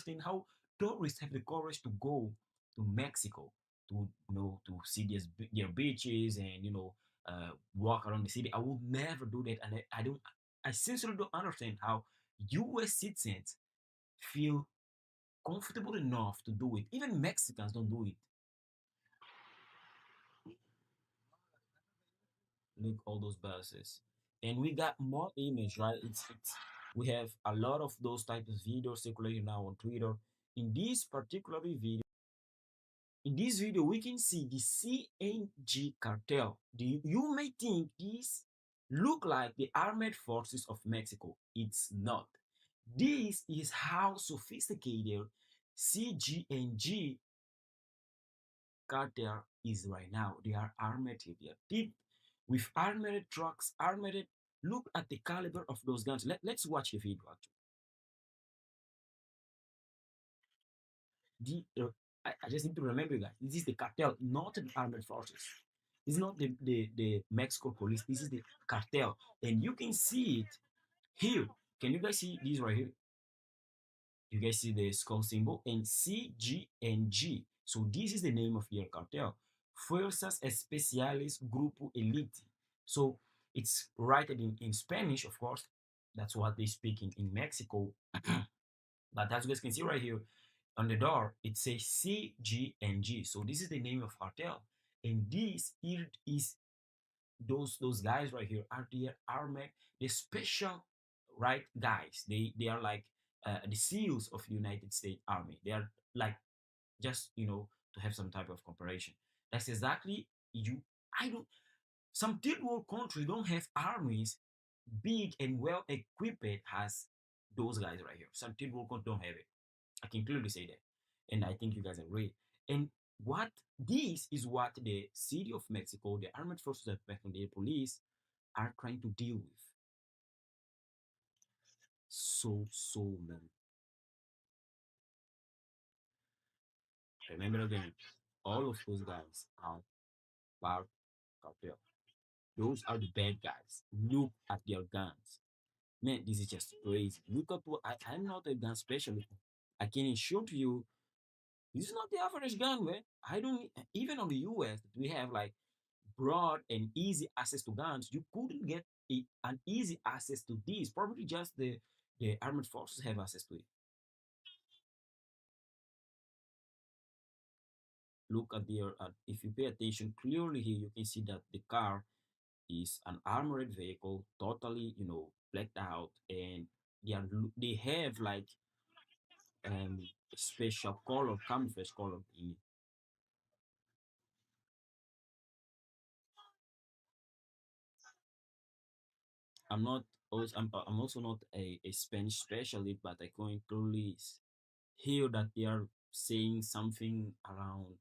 understand how tourists have the courage to go to Mexico to to see their beaches and walk around the city. I would never do that, and I don't. I sincerely don't understand how U.S. citizens feel comfortable enough to do it. Even Mexicans don't do it. Look all those buses, and we got more image, right? It's we have a lot of those types of videos circulating now on Twitter. In this particular video, in this video, we can see the CNG cartel. You may think these look like the armed forces of Mexico. It's not. This is how sophisticated CGNG cartel is right now. They are armored. They are deep with armored trucks, armored. Look at the caliber of those guns. Let's watch the video. Actually, I just need to remember, guys. This is the cartel, not the armored forces. This is not the Mexico police. This is the cartel, and you can see it here. Can you guys see this right here? You guys see the skull symbol and CGNG. So this is the name of their cartel, Fuerzas Especiales Grupo Elite. So it's written in Spanish, of course. That's what they speak in Mexico. But as you guys can see right here on the door, it says CGNG. So this is the name of cartel. And this here is those guys right here are the army, the special right guys. They are like the SEALs of the United States Army. They are like just to have some type of comparison. That's exactly you. I don't. Some third world countries don't have armies big and well equipped as those guys right here. Some third world countries don't have it. I can clearly say that, and I think you guys agree. And what this is what the city of Mexico, the armed forces of Mexico, the police are trying to deal with. So many. Remember again, all of those guys are bar cartel. Those are the bad guys. Look at their guns. Man, this is just crazy. Look at what I'm not a gun specialist. I can assure to you, this is not the average gun, man. I don't even on the US we have like broad and easy access to guns. You couldn't get an easy access to these. Probably just the armed forces have access to it. Look at their if you pay attention clearly here, you can see that the car is an armored vehicle, totally blacked out, and they have like special color, camouflage color in it. I'm also not a Spanish specialist, but I can clearly hear that they are saying something around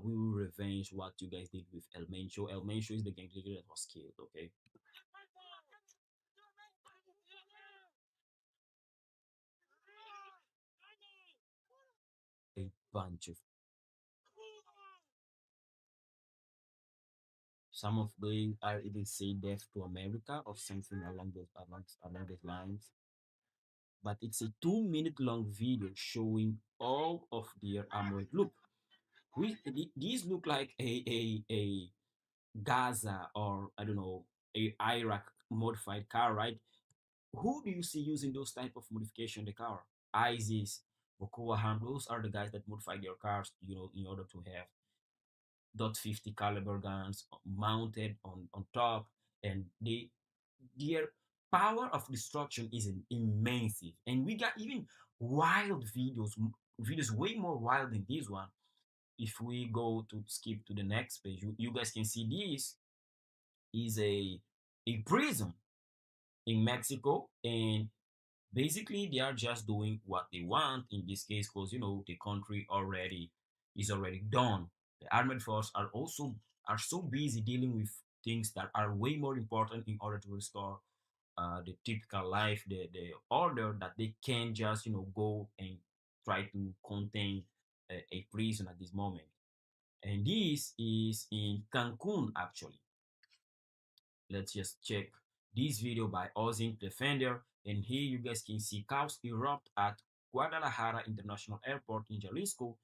we will revenge what you guys did with El Mencho. El Mencho is the gang leader that was killed, okay? A bunch of some of they are even say death to America or something along those lines. But it's a 2 minute long video showing all of their armored. Look, these look like a Gaza or I don't know a Iraq modified car, right? Who do you see using those type of modification in the car? ISIS, Boko Haram. Those are the guys that modify their cars, in order to have .50 caliber guns mounted on top, and their power of destruction is immense. And we got even wild videos way more wild than this one. If we go to skip to the next page, you guys can see this is a prison in Mexico, and basically they are just doing what they want in this case because the country already is already done. The armed force are so busy dealing with things that are way more important in order to restore the typical life, the order, that they can just go and try to contain a prison at this moment. And this is in Cancun actually. Let's just check this video by Ozink Defender. And here you guys can see cows erupt at Guadalajara International Airport in Jalisco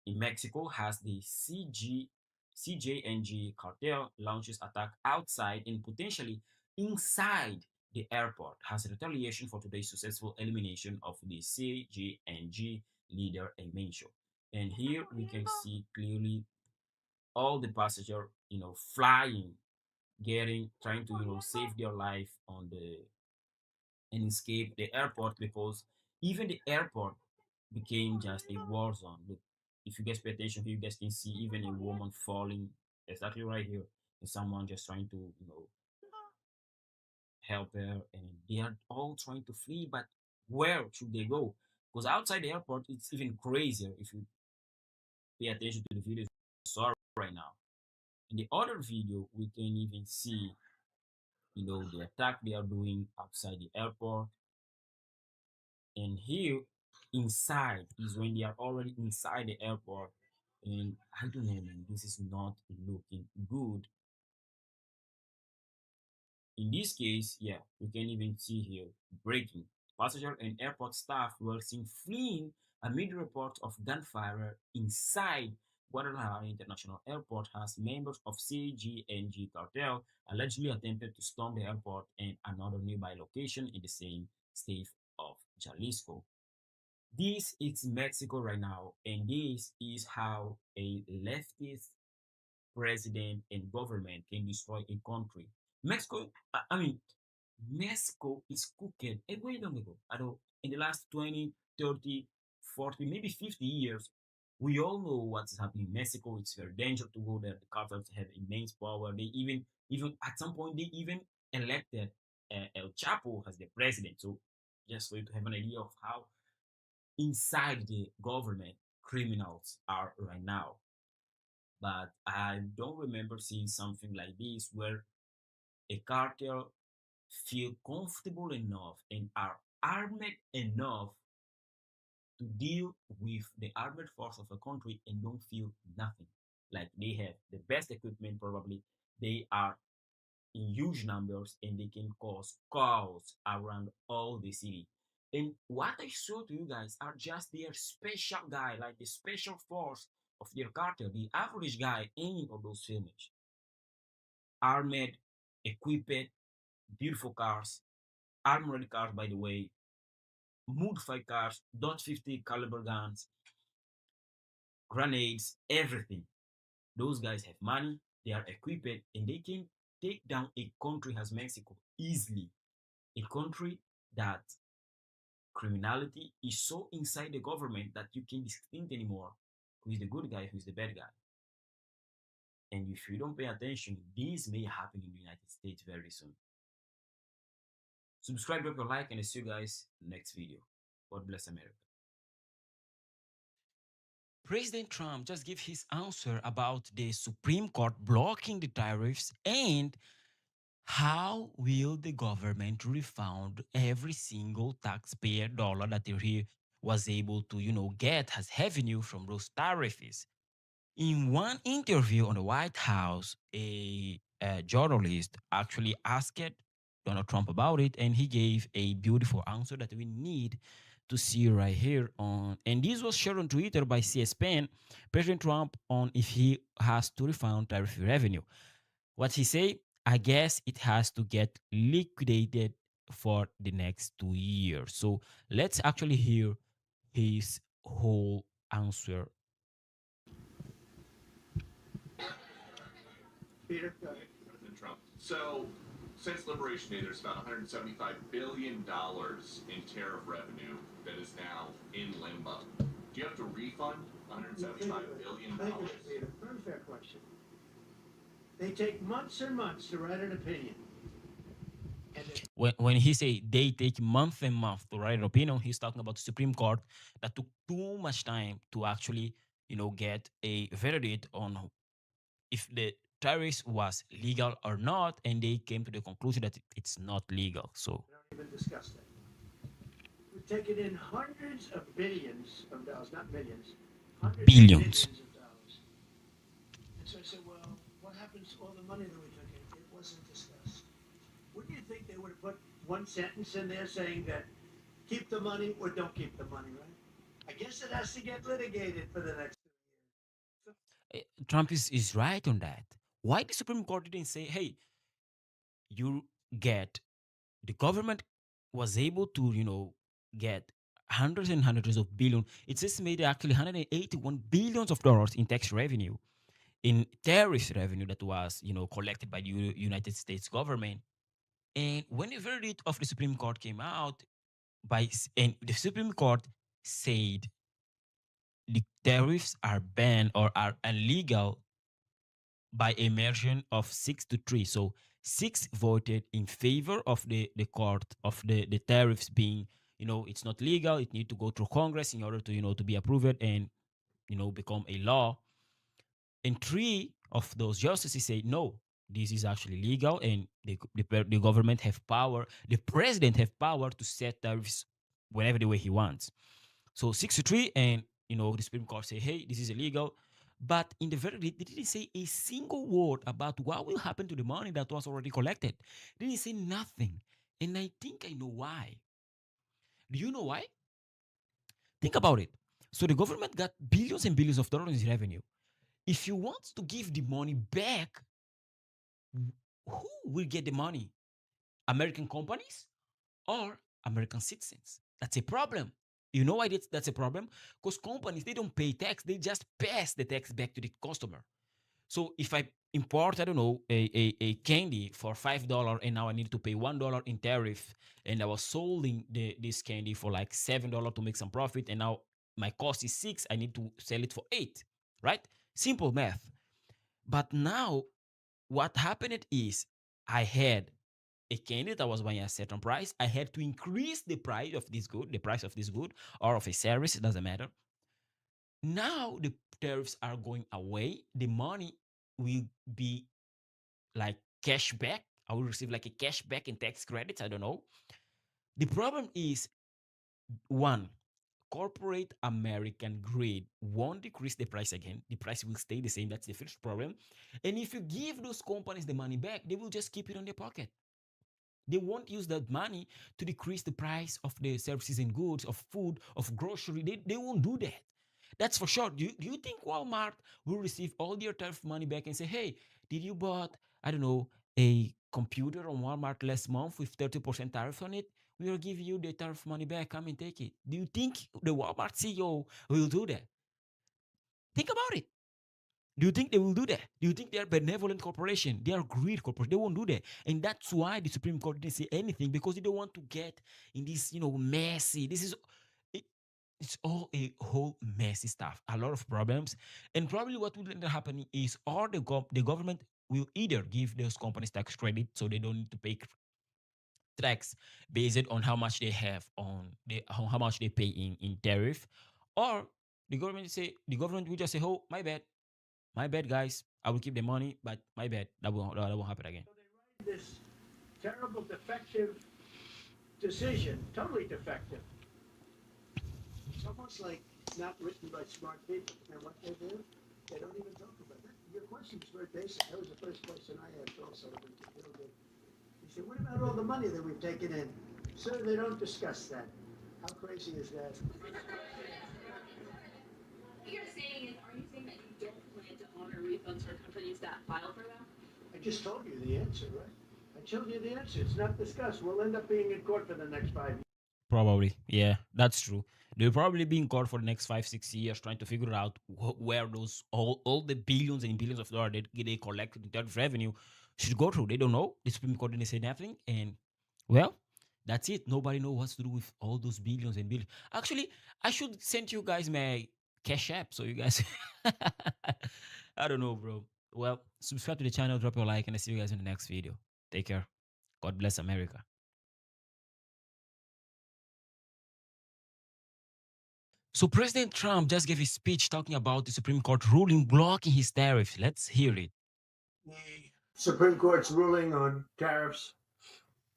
in Mexico has the CJNG cartel launches attack outside and potentially inside the airport has retaliation for today's successful elimination of the CJNG leader Emencho. And here we can see clearly all the passenger, flying, getting, trying to, save their life on the and escape the airport because even the airport became just a war zone. Look, if you guys pay attention here, you guys can see even a woman falling exactly right here, and someone just trying to, help her, and they are all trying to flee. But where should they go? Because outside the airport, it's even crazier if you pay attention to the videos I saw right now. In the other video, we can even see, the attack they are doing outside the airport. And here inside is when they are already inside the airport. And I don't know, man, this is not looking good. In this case, yeah, we can even see here breaking. Passenger and airport staff were seen fleeing amid reports of gunfire inside Guadalajara International Airport as members of CGNG cartel allegedly attempted to storm the airport and another nearby location in the same state of Jalisco. This is Mexico right now, and this is how a leftist president and government can destroy a country. Mexico, I mean, Mexico is cooked a way long ago. I know in the last 20, 30, 40, maybe 50 years, we all know what's happening in Mexico. It's very dangerous to go there. The cartels have immense power. They even at some point, they even elected El Chapo as the president. So just for you to have an idea of how inside the government criminals are right now. But I don't remember seeing something like this where a cartel feel comfortable enough and are armed enough to deal with the armed force of a country and don't feel nothing. Like they have the best equipment, probably. They are in huge numbers and they can cause chaos around all the city. And what I show to you guys are just their special guy, like the special force of their cartel, the average guy any of those films. Armed, equipped, beautiful cars, armored cars by the way, modified cars, .50 caliber guns, grenades, everything. Those guys have money, they are equipped, and they can take down a country as Mexico easily. A country that criminality is so inside the government that you can't distinct anymore who is the good guy, who is the bad guy. And if you don't pay attention, this may happen in the United States very soon. Subscribe, drop your like, and I'll see you guys next video. God bless America. President Trump just gave his answer about the Supreme Court blocking the tariffs and how will the government refund every single taxpayer dollar that he was able to, get as revenue from those tariffs. In one interview on the White House, a journalist actually asked Donald Trump about it, and he gave a beautiful answer that we need to see right here on. And this was shared on Twitter by CSPN. President Trump on if he has to refund tariff revenue. What he say? I guess it has to get liquidated for the next 2 years. So let's actually hear his whole answer. Peter, go ahead. President Trump. So, since Liberation Day, there's about $175 billion in tariff revenue that is now in limbo. Do you have to refund $175 billion? Thank you, Peter. Very fair question. They take months and months to write an opinion. When he say they take month and month to write an opinion, he's talking about the Supreme Court that took too much time to actually, get a verdict on if the tariffs was legal or not, and they came to the conclusion that it's not legal. So We don't even discuss that. We've taken in hundreds of billions of dollars, not millions, hundreds billions. of billions of dollars. And so I said, well, what happens to all the money that we took in? It wasn't discussed. Wouldn't you think they would have put one sentence in there saying that keep the money or don't keep the money, right? I guess it has to get litigated for the next 2 years. Trump is right on that. Why the Supreme Court didn't say, hey, you get the government was able to, get hundreds and hundreds of billion. It's estimated actually 181 billions of dollars in tax revenue, in tariff revenue that was, collected by the United States government. And when the verdict of the Supreme Court came out, and the Supreme Court said the tariffs are banned or are illegal by a margin of 6-3. So six voted in favor of the court of the tariffs being, it's not legal. It need to go through Congress in order to, to be approved and, become a law. And three of those justices say no, this is actually legal, and the government have power. The president have power to set tariffs whenever the way he wants. So 6-3, and the Supreme Court say, hey, this is illegal. But in the verdict, they didn't say a single word about what will happen to the money that was already collected. They didn't say nothing. And I think I know why. Do you know why? Think about it. So the government got billions and billions of dollars in revenue. If you want to give the money back, who will get the money? American companies or American citizens? That's a problem. You know why that's a problem? Because companies, they don't pay tax, they just pass the tax back to the customer. So if I import, I don't know, a candy for $5 and now I need to pay $1 in tariff, and I was selling this candy for like $7 to make some profit, and now my cost is 6, I need to sell it for 8, right? Simple math. But now what happened is I had a candy that was buying a certain price. I had to increase the price of this good, the price of this good or of a service, it doesn't matter. Now the tariffs are going away. The money will be like cash back. I will receive like a cash back in tax credits. I don't know. The problem is one, corporate American grade won't decrease the price again. The price will stay the same. That's the first problem. And if you give those companies the money back, they will just keep it on their pocket. They won't use that money to decrease the price of the services and goods, of food, of grocery. They won't do that. That's for sure. Do you think Walmart will receive all their tariff money back and say, hey, did you bought, I don't know, a computer on Walmart last month with 30% tariff on it? We will give you the tariff money back. Come and take it. Do you think the Walmart CEO will do that? Think about it. Do you think they will do that? Do you think they are benevolent corporation? They are greed corporation. They won't do that. And that's why the Supreme Court didn't say anything, because they don't want to get in this, messy. It, it's all a whole messy stuff. A lot of problems. And probably what will end up happening is all the government will either give those companies tax credit so they don't need to pay tax based on how much they have on how much they pay in tariff, or the government will just say, oh, my bad, guys. I will keep the money, but my bad. That won't happen again. So they write this terrible defective decision, totally defective. It's almost like not written by smart people. And what they do, they don't even talk about it. Your question is very basic. That was the first question I asked also when Bill did. He said, what about all the money that we've taken in? Sir, they don't discuss that. How crazy is that? Are you saying that you don't plan to honor refunds for companies that file for them? I just told you the answer, right? I told you the answer. It's not discussed. We'll end up being in court for the next 5 years. Probably, yeah, that's true. They'll probably be in court for the next 5-6 years trying to figure out where those all the billions and billions of dollars they collected in terms of revenue should go through. They don't know. The Supreme Court didn't say nothing, and well, that's it. Nobody knows what to do with all those billions and billions. Actually, I should send you guys my cash app so you guys. I don't know, bro. Well, subscribe to the channel, drop your like, and I see you guys in the next video. Take care. God bless America. So President Trump just gave a speech talking about the Supreme Court ruling blocking his tariffs. Let's hear it. The Supreme Court's ruling on tariffs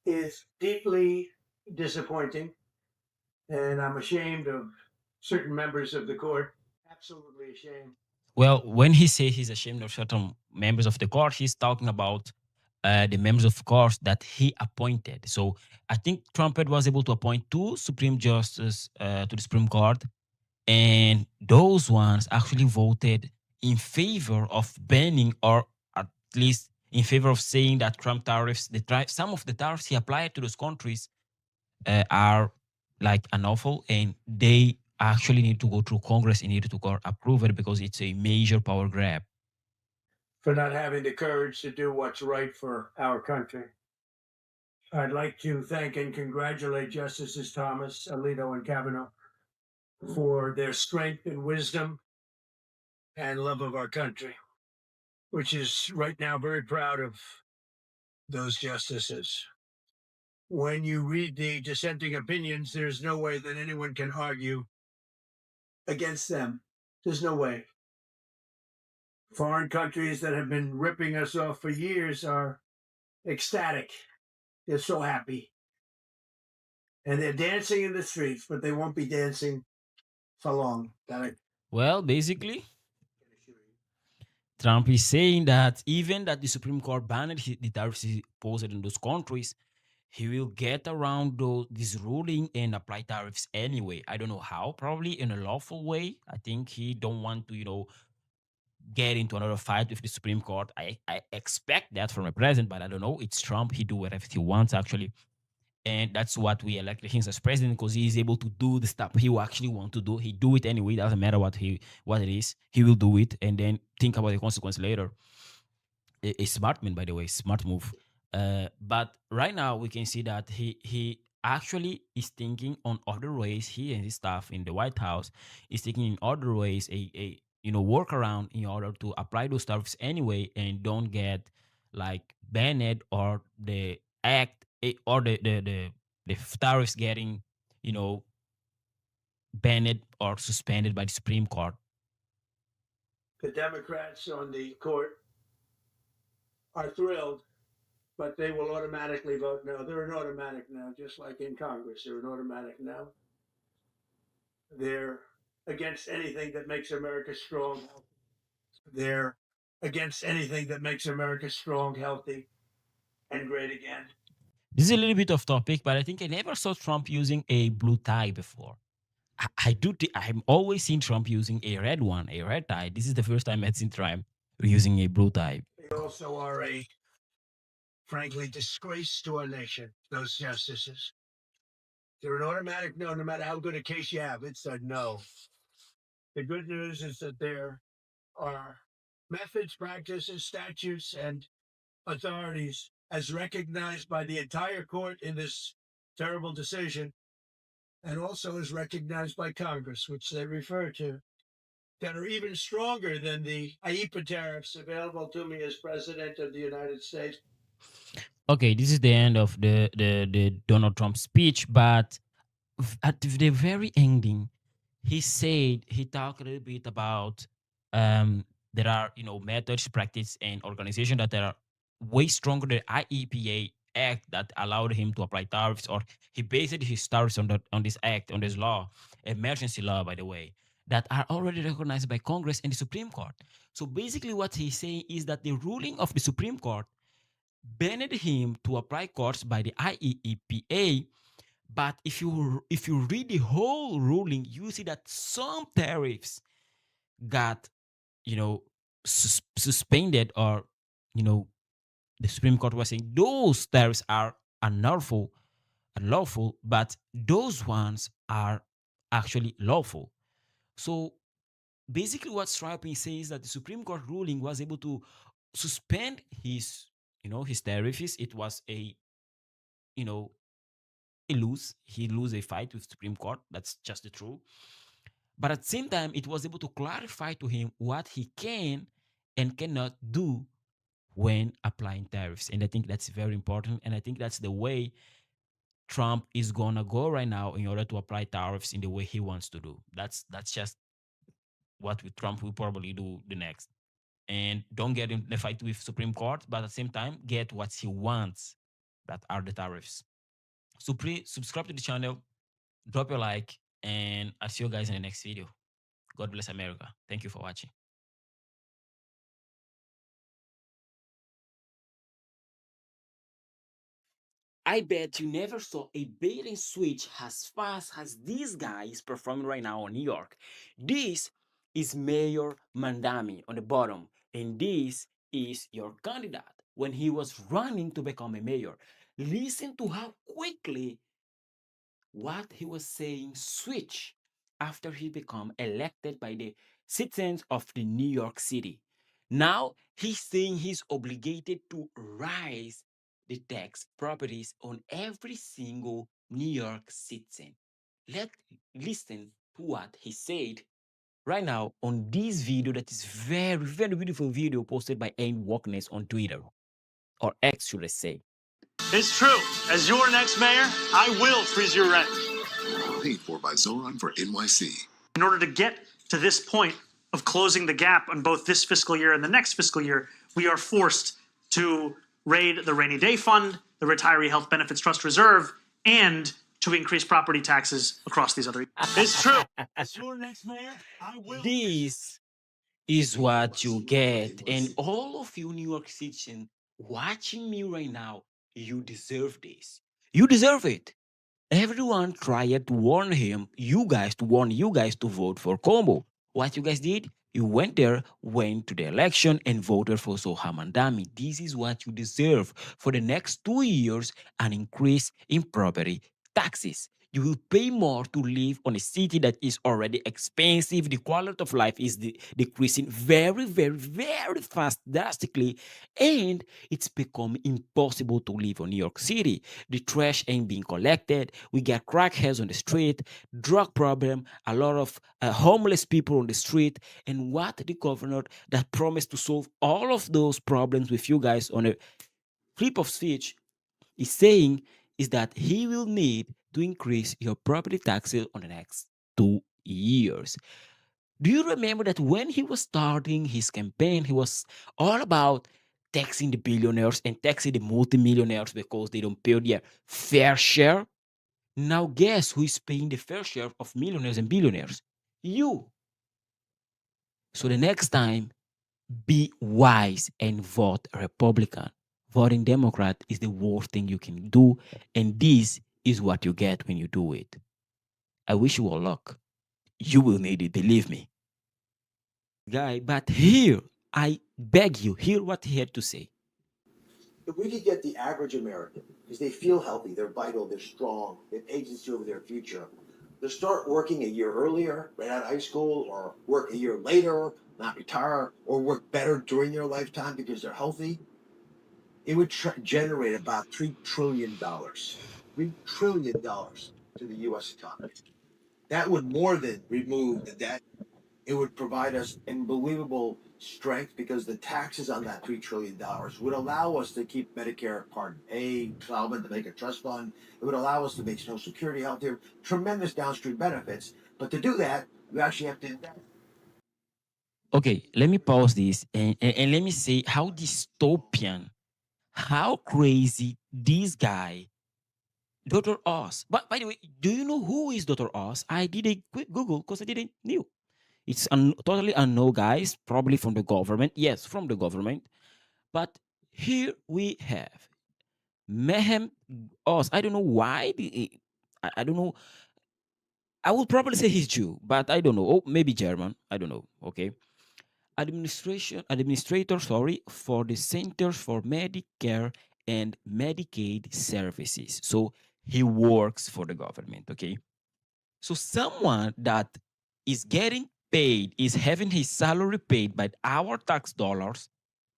is deeply disappointing, and I'm ashamed of certain members of the court. Absolutely ashamed. Well, when he says he's ashamed of certain members of the court, he's talking about the members of course that he appointed. So I think Trump was able to appoint two Supreme Justices to the Supreme Court, and those ones actually voted in favor of banning, or at least in favor of saying that Trump tariffs, some of the tariffs he applied to those countries are like unlawful, and they actually need to go through Congress and need to approve it because it's a major power grab. For not having the courage to do what's right for our country. I'd like to thank and congratulate Justices Thomas, Alito, and Kavanaugh for their strength and wisdom and love of our country, which is right now very proud of those justices. When you read the dissenting opinions, there's no way that anyone can argue against them. There's no way. Foreign countries that have been ripping us off for years are ecstatic. They're so happy. And they're dancing in the streets, but they won't be dancing for long. That I Well, basically, can assure you. Trump is saying that even that the Supreme Court banned the tariffs he imposed in those countries, he will get around this ruling and apply tariffs anyway. I don't know how, probably in a lawful way. I think he don't want to, get into another fight with the Supreme Court. I expect that from a president, but I don't know. It's Trump. He do whatever he wants, actually. And that's what we elected him as president, because he is able to do the stuff he will actually want to do. He do it anyway. Doesn't matter what it is. He will do it and then think about the consequence later. A smart man, by the way, smart move. But right now we can see that he actually is thinking on other ways. He and his staff in the White House is thinking in other ways, a workaround in order to apply those tariffs anyway and don't get like banned, or the or the tariffs getting you know banned or suspended by the Supreme Court. The Democrats on the court are thrilled, but they will automatically vote no. They're an automatic no, just like in Congress. They're an automatic no. They're against anything that makes America strong. They're against anything that makes America strong, healthy, and great again. This is a little bit off topic, but I think I never saw Trump using a blue tie before. I do. I'm always seen Trump using a red one, a red tie. This is the first time I've seen Trump using a blue tie. They also are a, frankly, disgrace to our nation, those justices. They're an automatic no, no matter how good a case you have. It's a no. The good news is that there are methods, practices, statutes, and authorities, as recognized by the entire court in this terrible decision, and also as recognized by Congress, which they refer to, that are even stronger than the IEPA tariffs available to me as President of the United States. Okay, this is the end of the Donald Trump speech, but at the very ending, he talked a little bit about there are methods, practice, and organization that are way stronger than IEPA act that allowed him to apply tariffs, or he based his tariffs on this act, on this law, emergency law, by the way, that are already recognized by Congress and the Supreme Court. So basically, what he's saying is that the ruling of the Supreme Court banned him to apply courts by the IEEPA. But if you read the whole ruling, you see that some tariffs got you know suspended, or you know the Supreme Court was saying those tariffs are unlawful, but those ones are actually lawful. So basically, what Strapin says is that the Supreme Court ruling was able to suspend his tariffs. It was you know he lose a fight with Supreme Court. That's just the truth. But at the same time, it was able to clarify to him what he can and cannot do when applying tariffs. And I think that's very important. And I think that's the way Trump is gonna go right now in order to apply tariffs in the way he wants to do. That's just what Trump will probably do the next. And don't get in the fight with Supreme Court, but at the same time, get what he wants, that are the tariffs. So please subscribe to the channel, drop your like, and I'll see you guys in the next video. God bless America. Thank you for watching. I bet you never saw a bait and switch as fast as this guy is performing right now in New York. This is Mayor Mandami on the bottom, and this is your candidate when he was running to become a mayor. Listen to how quickly what he was saying switch after he become elected by the citizens of the New York City. Now he's saying he's obligated to raise the tax properties on every single New York citizen. Let's listen to what he said right now on this video that is very, very beautiful video posted by Aim Walkness on Twitter or X, should I say. It's true. As your next mayor, I will freeze your rent. Paid for by Zoran for NYC. In order to get to this point of closing the gap on both this fiscal year and the next fiscal year, we are forced to raid the rainy day fund, the retiree health benefits trust reserve, and to increase property taxes across these other. It's true. As your next mayor, I will. This is what you get. And all of you New York citizens watching me right now, you deserve this. You deserve it. Everyone tried to warn him, you guys, to warn you guys to vote for Combo. What you guys did? You went there, went to the election, and voted for Sohamandami. This is what you deserve for the next 2 years, an increase in property taxes. You will pay more to live on a city that is already expensive. The quality of life is decreasing very, very, very fast, drastically, and it's become impossible to live in New York City. The trash ain't being collected. We got crackheads on the street, drug problem, a lot of homeless people on the street. And what the governor that promised to solve all of those problems with you guys on a flip of switch is saying is that he will need to increase your property taxes on the next 2 years. Do you remember that when he was starting his campaign, he was all about taxing the billionaires and taxing the multimillionaires because they don't pay their fair share? Now, guess who is paying the fair share of millionaires and billionaires? You. So the next time, be wise and vote Republican. Voting Democrat is the worst thing you can do, and this is what you get when you do it. I wish you all luck. You will need it, believe me. Guy, but here, I beg you, hear what he had to say. If we could get the average American, because they feel healthy, they're vital, they're strong, they have agency over their future, to start working a year earlier, right out of high school, or work a year later, not retire, or work better during their lifetime because they're healthy, it would generate about $3 trillion. $3 trillion to the U.S. economy. That would more than remove the debt. It would provide us unbelievable strength because the taxes on that $3 trillion would allow us to keep Medicare Part A solvent, to make a trust fund. It would allow us to make Social Security healthier, tremendous downstream benefits. But to do that, we actually have to invest. Okay, let me pause this and let me say how dystopian, how crazy this guy, Dr. Oz. But by the way, do you know who is Dr. Oz? I did a quick Google because I didn't knew. It's totally unknown, guys, probably from the government. Yes, from the government. But here we have Mehem Oz. I don't know why. I don't know. I would probably say he's Jew, but I don't know. Oh, maybe German. I don't know. Okay. Administrator, sorry, for the Centers for Medicare and Medicaid Services. So he works for the government. Okay. So someone that is getting paid, is having his salary paid by our tax dollars,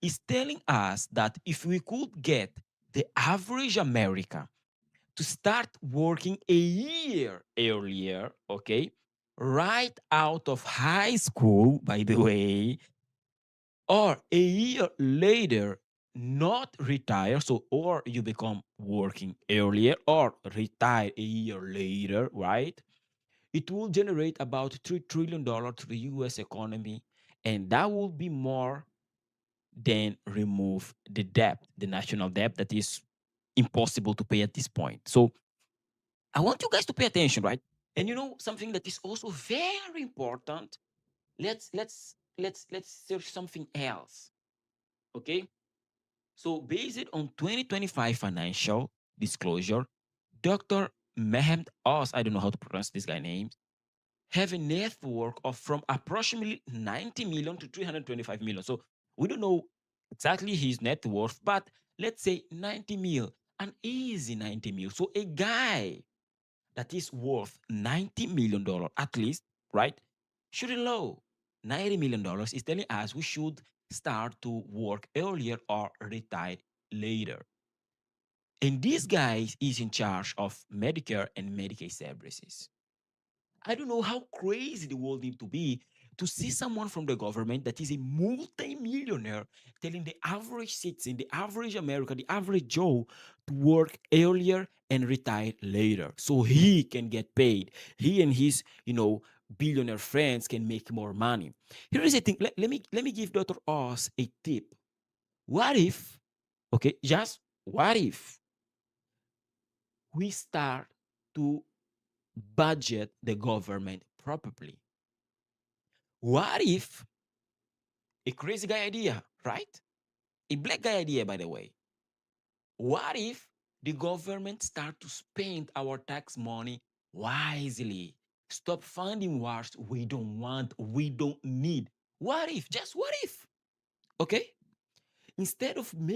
is telling us that if we could get the average American to start working a year earlier, okay, right out of high school, by the way, or a year later, not retire, so or you become working earlier or retire a year later, right? It will generate about $3 trillion to the US economy, and that will be more than remove the debt, the national debt that is impossible to pay at this point. So I want you guys to pay attention, right? And you know something that is also very important. Let's search something else. Okay. So based on 2025 financial, disclosure, Dr. Mehmet Oz, I don't know how to pronounce this guy's name, have a net worth of from approximately 90 million to 325 million. So we don't know exactly his net worth, but let's say 90 mil, an easy 90 mil. So a guy that is worth $90 million at least, right? Shouldn't low. $90 million is telling us we should start to work earlier or retire later. And this guy is in charge of Medicare and Medicaid services. I don't know how crazy the world need to be to see someone from the government that is a multi-millionaire telling the average citizen, the average American, the average Joe to work earlier and retire later so he can get paid. He and his, billionaire friends can make more money. Here is the thing. Let me give Dr. Oz a tip. What if, okay, just what if we start to budget the government properly? What if a crazy guy idea, right? A black guy idea, by the way. What if the government start to spend our tax money wisely? Stop funding wars we don't want, we don't need. What if? Just what if? Okay? Instead of